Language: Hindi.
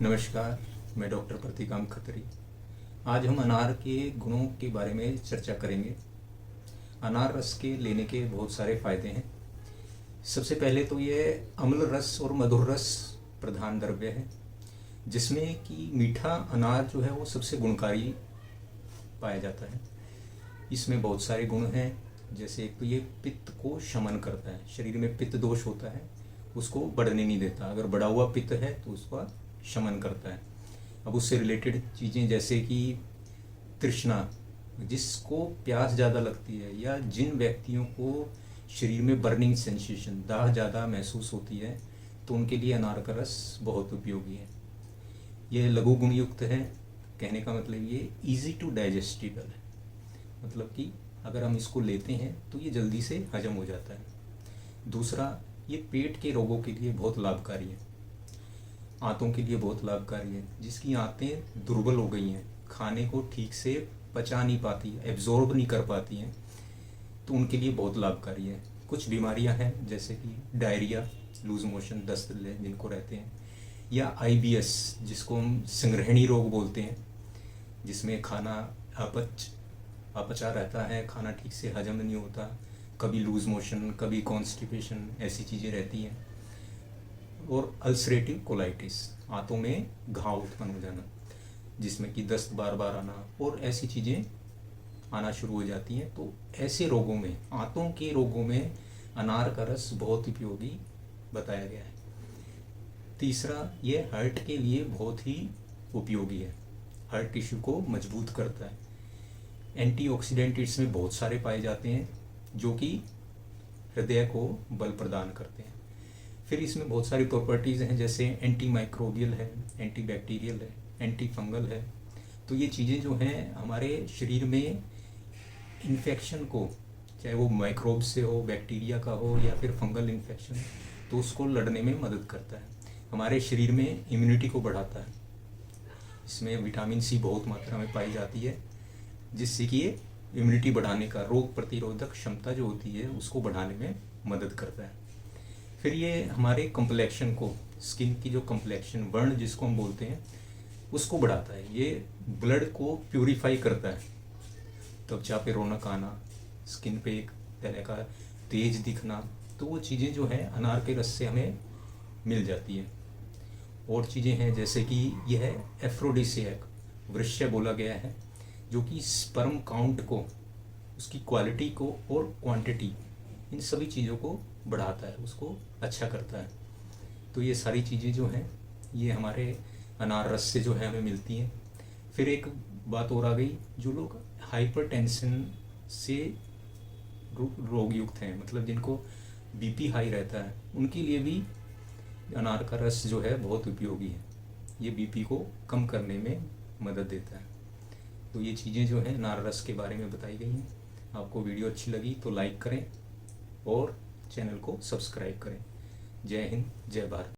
नमस्कार, मैं डॉक्टर प्रतिकाम खत्री। आज हम अनार के गुणों के बारे में चर्चा करेंगे। अनार रस के लेने के बहुत सारे फायदे हैं। सबसे पहले तो ये अम्ल रस और मधुर रस प्रधान द्रव्य है, जिसमें कि मीठा अनार जो है वो सबसे गुणकारी पाया जाता है। इसमें बहुत सारे गुण हैं, जैसे एक तो ये पित्त को शमन करता है। शरीर में पित्त दोष होता है, उसको बढ़ने नहीं देता। अगर बढ़ा हुआ पित्त है तो उसका शमन करता है। अब उससे रिलेटेड चीज़ें जैसे कि तृष्णा, जिसको प्यास ज़्यादा लगती है या जिन व्यक्तियों को शरीर में बर्निंग सेंसेशन, दाह ज़्यादा महसूस होती है, तो उनके लिए अनार का रस बहुत उपयोगी है। यह लघु गुण युक्त है। कहने का मतलब ये इजी टू डाइजेस्टिबल है, मतलब कि अगर हम इसको लेते हैं तो ये जल्दी से हजम हो जाता है। दूसरा, ये पेट के रोगों के लिए बहुत लाभकारी है। आंतों के लिए बहुत लाभकारी है। जिसकी आंतें दुर्बल हो गई हैं, खाने को ठीक से पचा नहीं पाती, एब्जॉर्ब नहीं कर पाती हैं, तो उनके लिए बहुत लाभकारी है। कुछ बीमारियां हैं जैसे कि डायरिया, लूज मोशन, दस्त जिनको रहते हैं, या आईबीएस जिसको हम संग्रहणी रोग बोलते हैं, जिसमें खाना अपचा रहता है, खाना ठीक से हजम नहीं होता, कभी लूज मोशन, कभी कॉन्स्टिपेशन, ऐसी चीज़ें रहती हैं। और अल्सरेटिव कोलाइटिस, आंतों में घाव उत्पन्न हो जाना, जिसमें कि दस्त बार बार आना और ऐसी चीज़ें आना शुरू हो जाती हैं। तो ऐसे रोगों में, आंतों के रोगों में अनार का रस बहुत उपयोगी बताया गया है। तीसरा, ये हार्ट के लिए बहुत ही उपयोगी है। हार्ट टिश्यू को मजबूत करता है। एंटीऑक्सीडेंट इसमें बहुत सारे पाए जाते हैं, जो कि हृदय को बल प्रदान करते हैं। फिर इसमें बहुत सारी प्रॉपर्टीज़ हैं, जैसे एंटी माइक्रोबियल है, एंटी बैक्टीरियल है, एंटी फंगल है। तो ये चीज़ें जो हैं हमारे शरीर में इन्फेक्शन को, चाहे वो माइक्रोब से हो, बैक्टीरिया का हो या फिर फंगल इन्फेक्शन, तो उसको लड़ने में मदद करता है। हमारे शरीर में इम्यूनिटी को बढ़ाता है। इसमें विटामिन सी बहुत मात्रा में पाई जाती है, जिससे कि ये इम्यूनिटी बढ़ाने का, रोग प्रतिरोधक क्षमता जो होती है उसको बढ़ाने में मदद करता है। फिर ये हमारे कम्प्लेक्शन को, स्किन की जो कम्प्लेक्शन, वर्ण जिसको हम बोलते हैं, उसको बढ़ाता है। ये ब्लड को प्यूरिफाई करता है। त्वचा पे रौनक आना, स्किन पे एक तरह का तेज दिखना, तो वो चीज़ें जो है अनार के रस से हमें मिल जाती है। और चीज़ें हैं जैसे कि यह एफ्रोडिसियक वृक्ष बोला गया है, जो कि स्पर्म काउंट को, उसकी क्वालिटी को और क्वांटिटी, इन सभी चीज़ों को बढ़ाता है, उसको अच्छा करता है। तो ये सारी चीज़ें जो हैं ये हमारे अनार रस से जो है हमें मिलती हैं। फिर एक बात और आ गई, जो लोग हाइपरटेंशन से रोग युक्त हैं, मतलब जिनको बीपी हाई रहता है, उनके लिए भी अनार का रस जो है बहुत उपयोगी है। ये बीपी को कम करने में मदद देता है। तो ये चीज़ें जो हैं अनार रस के बारे में बताई गई हैं। आपको वीडियो अच्छी लगी तो लाइक करें और चैनल को सब्सक्राइब करें। जय हिंद, जय भारत।